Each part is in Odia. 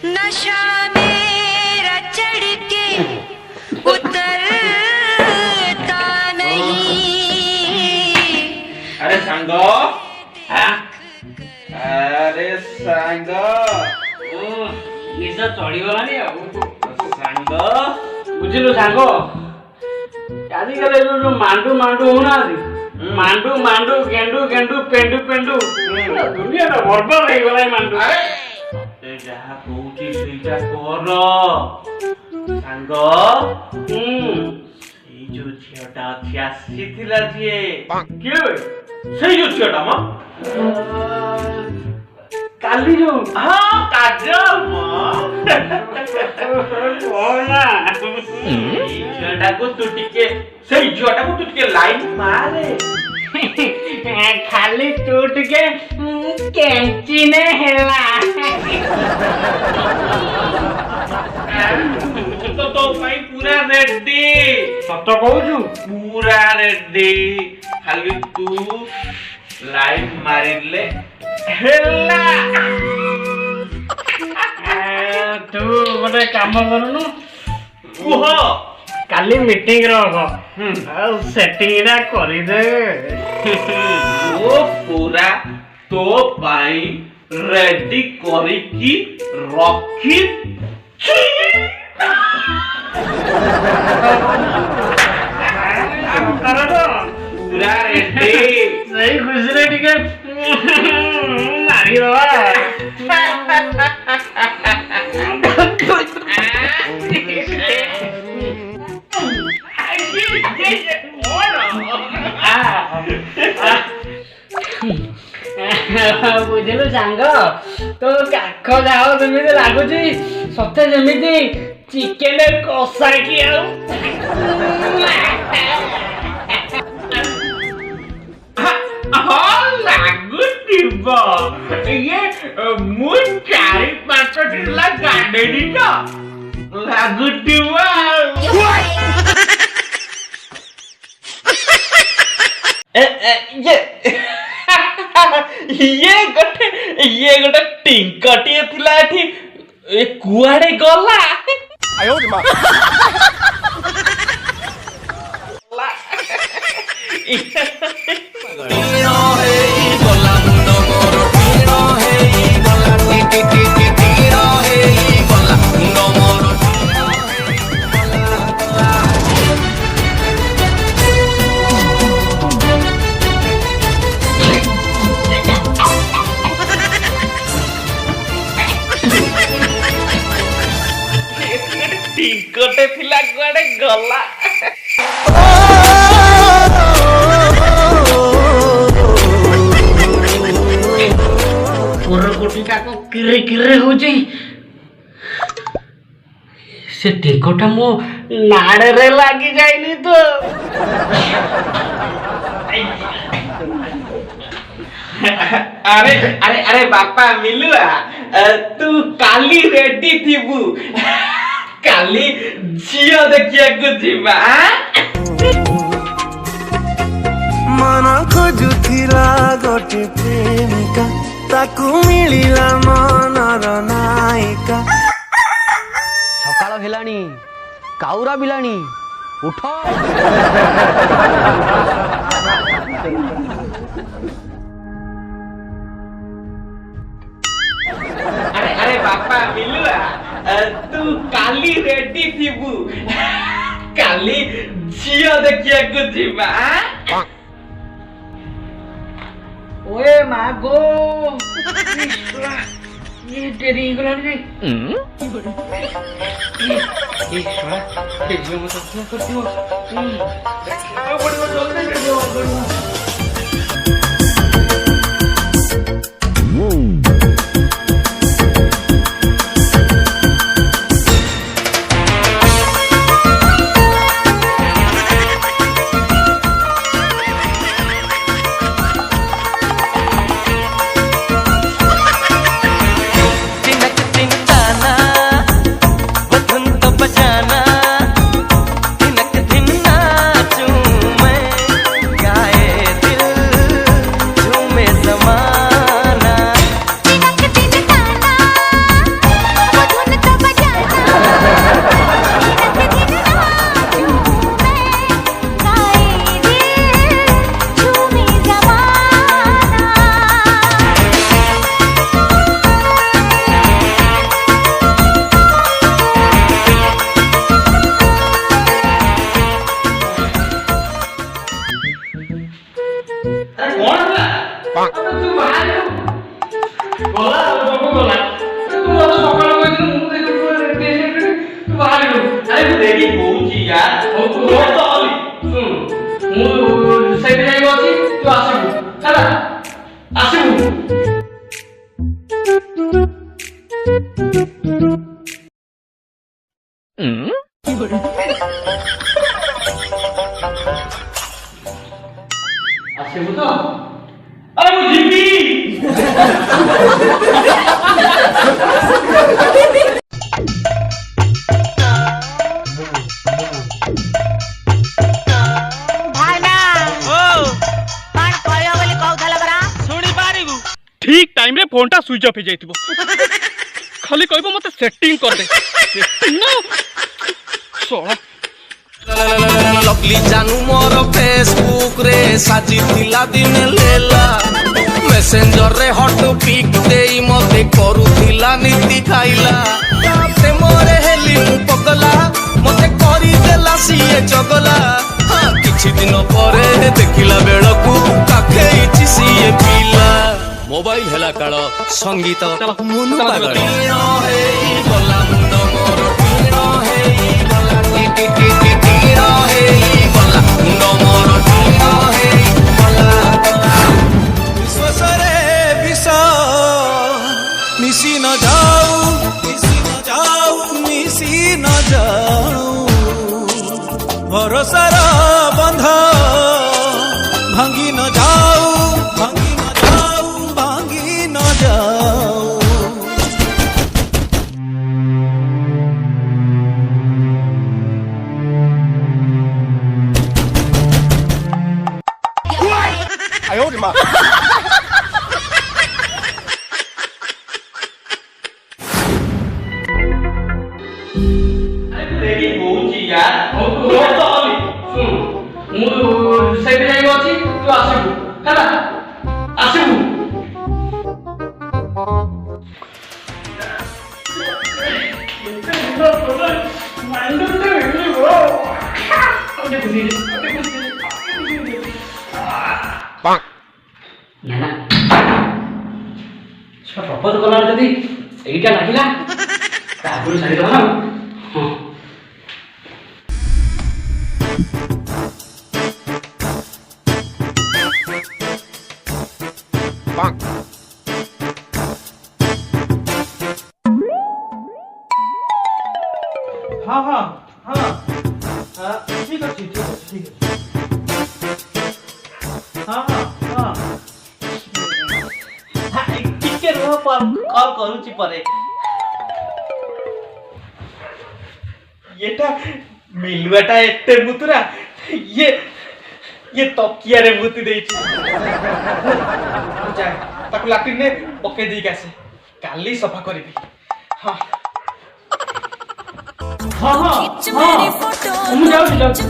नशा मेरा चढ़ के उतरता नहीं। अरे सांगो अरे सांगो ନିଶ ଚଢିଗଲାଣି ଆଉ सांगो ବୁଝିଲୁ ସାଙ୍ଗ ଆଜିକାଲି ଯୋଉ ମାଣ୍ଡୁ ହଉନାହାନ୍ତି ମାଣ୍ଡୁ ଗେଣ୍ଡୁ ପେଣ୍ଡୁ ଦୁନିଆଟା ବର୍ବାଦ ହେଇଗଲା ଏ ମାଣ୍ଡୁ। ଏ ଯାହା କହୁଛି ସେଇଟା କର ସାଙ୍ଗ। ସେଇ ଯୋଉ ଝିଅଟା ଅଛି ଆସିଥିଲା ଯିଏ କିଏ ବେ? ସେଇ ଯୋଉ ଝିଅଟା ମ କାଲି ଯୋଉ ହଁ କାଜଲ ମ କହନା ସେଇ ଝିଅଟାକୁ ତୁ ଟିକେ ଲାଇନ୍ ମାରେ। ଖାଲି ତୁ ଟିକେ କେଞ୍ଚିନେ ହେଲା। ତ ତୋ ପାଇଁ ପୁରା ରେଡି। ସତ କହୁଛୁ? ପୁରା ରେଡି ଖାଲି ତୁ ଲାଇନ୍ ମାରିଲେ ହେଲା। ତୁ ଗୋଟେ କାମ କରୁନୁ କୁହ କାଲି ମିଟିଂ ରଖ ଆଉ ସେଟିଂଟା କରିଦେ। ମୁଁ ପୁରା ତୋ ପାଇଁ ରେଡି କରିକି ରଖିଛି। ପୁରା ରେଡି। ସେଇ ଖୁସିରେ ଟିକେ ମାରିଦବା। ବୁଝିଲୁ ସାଙ୍ଗ ତୋ କାଖ ଯାଅ ଯେମିତି ଲାଗୁଛି ସତେ ଯେମିତି ଚିକେନ କଷା କି ଆଉ। ହଁ ଲାଗୁଥିବ ଇଏ ମୁଁ 4-5ଟି ଗାଡେନି ତ ଲାଗୁଥିବ ଇଏ ଗୋଟେ ଟିଙ୍କଟିଏ ଥିଲା ଏଠି କୁଆଡେ ଗଲା? ଟିଙ୍କଟେ ଥିଲା କୁଆଡେ ଗଲା? କୋଟିଟାକୁ କିରି ହଉଛି ସେ ଟିକଟା ମୋ ନାଡରେ ଲାଗି ଯାଇନି ତ। अरे अरे अरे बापा मिलुआ तू काली रेडी थीबू काली झियो देखिया को जीवा मन खोजुथिला गोटे प्रेमिका ताकू मिलिला मनर नायिका। सकाळ हेलाणी काउरा बिलाणी उठ। अरे अरे बापा मिलुआ तू काली रेडी थीबू काली झियो देखिया को जीवा। ओए मागो ये तेरी इंग्लैंड में ये साला तेरी में तो क्या करती हो? बड़ी जल्दी गाए କଣ ହେଲା ତୁ ବାହାରେ ଗଲା ସବୁ ଗଲା ତୁ ମତେ ସକାଳ କହିଥିଲୁ ମୁଁ ଦେଖିଲି ତୁ ବାହାରେ ଆରେ ମୁଁ ରେଡି ହଉଛି यार ଶୁଣ ମୁଁ ସେଇଠି ଯାଇକି ଅଛି ତୁ ଆସିବୁ ହେଲା ଆସିବୁ ଆସିବୁ ତ ଆରେ ମୁଁ ଯିବି ଭାଇନା କଣ କହିବ ବୋଲି କହୁଥିଲ ପରା ठीक टाइम रे फोन टा स्विच ऑफ हो जाइतिबो खाली कहबो मते सेटिंग कर दे सेटिंग ना सोळा लवली जानू मोर फेसबुक रे साजी थिला दिन लेला मेसेंजर रे हॉट पिक देई मते करूथिला नीति खाइला ते मोरे हेली मु पगला मते करी देला सिए चगला हाँ किछि दिन परे देखिला बेळकू काखे इछि सिए पीला मोबाइल हेला काळ संगीत मुनु पागल हेई गला मुंड मोर टीनो हेई गला टी टी टी टीनो हेई गला मुंड मोर टीनो हेई गला विश्वास रे विष मिसी न जाऊ मिसी न जाऊ मिसी न जाऊ भरोसा रा बंध भांगी न जाऊ भांगी न जाऊ भांगी न जाऊ ରେଡି ହଉଛି यार ଶୁଣ ମୁଁ ସେଇଠି ଯାଇକି ଅଛି ତୁ ଆସିବୁ ହେଲା ଆସିବୁ ନା ପ୍ରପୋଜ କଲା ଯଦି ଏଇଟା ଲାଗିଲା ତା ଆଗରୁ ଛାଡ଼ିଦେବା ନା ହଁ हाँ हाँ हाँ ठीक है ठीक है ठीक है हाँ हाँ हाँ ଟିକେ ରୁହ କଲ୍ କରୁଛି ପରେ ଏଟା ମିଲୁଆଟା ଏତେ ମୁତୁରା ଇଏ ତକିଆରେ ମୁତି ଦେଇଛି ଯା ତାକୁ ଲାଟ୍ରିନରେ ପକେଇ ଦେଇକି ଆସେ କାଲି ସଫା କରିବି ହଁ हाँ हाँ हाँ ମୁଁ ଯାଉଛି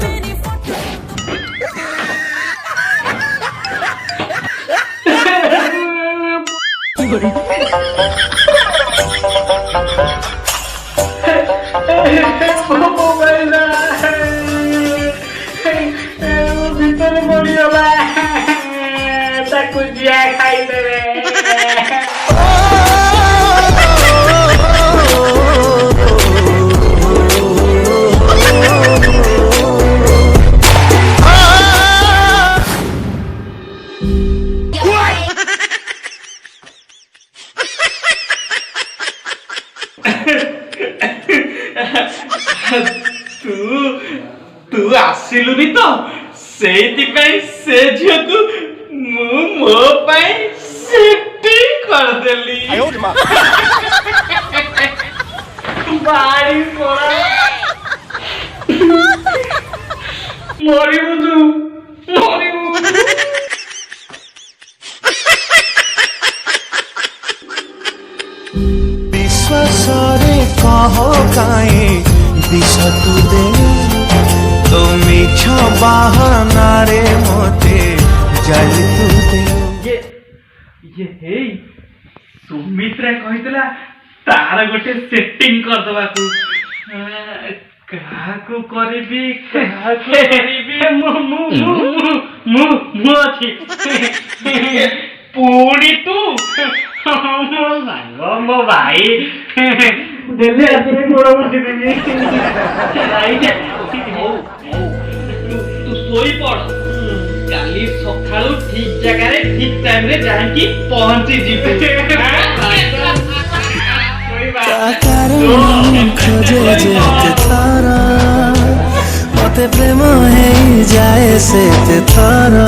ମୋବାଇଲ ଭିତରେ ପଡ଼ିଗଲା ତାକୁ ଜିଆ ଖାଇଦେବେ तू आसिलुनी तो ସେଇଥିପାଇଁ ସେ ଝିଅକୁ ମୁଁ ମୋ ପାଇଁ ସେଟିଂ କରିଦେଲି ବାଡ଼ି ପଳା ମରିବୁ ତୁ ମରିବୁ विश्वास रे कह काए विष तू दे तो मिछ बहाना रे मोते जल तू दे ये हे सुमित्रा कहितला तार गोटे सेटिंग कर दबाकू काहाकू करबी ମୁଁ ମୁଁ ଅଛି ପୁଣି ତୁ ମୋ ସାଙ୍ଗ ମୋ ଭାଇ ଦେଲେ ହାତରେ ଗୋଡ଼ ବସିଦେବି ତୁ ଶୋଇପଡ଼ କାଲି ସକାଳୁ ଠିକ ଜାଗାରେ ଠିକ ଟାଇମରେ ଯାଇକି ପହଞ୍ଚିଯିବୁ ଖୋଜେ ଯେତେ ଥର ମତେ ପ୍ରେମ ହେଇଯାଏ ସେତେ ଥର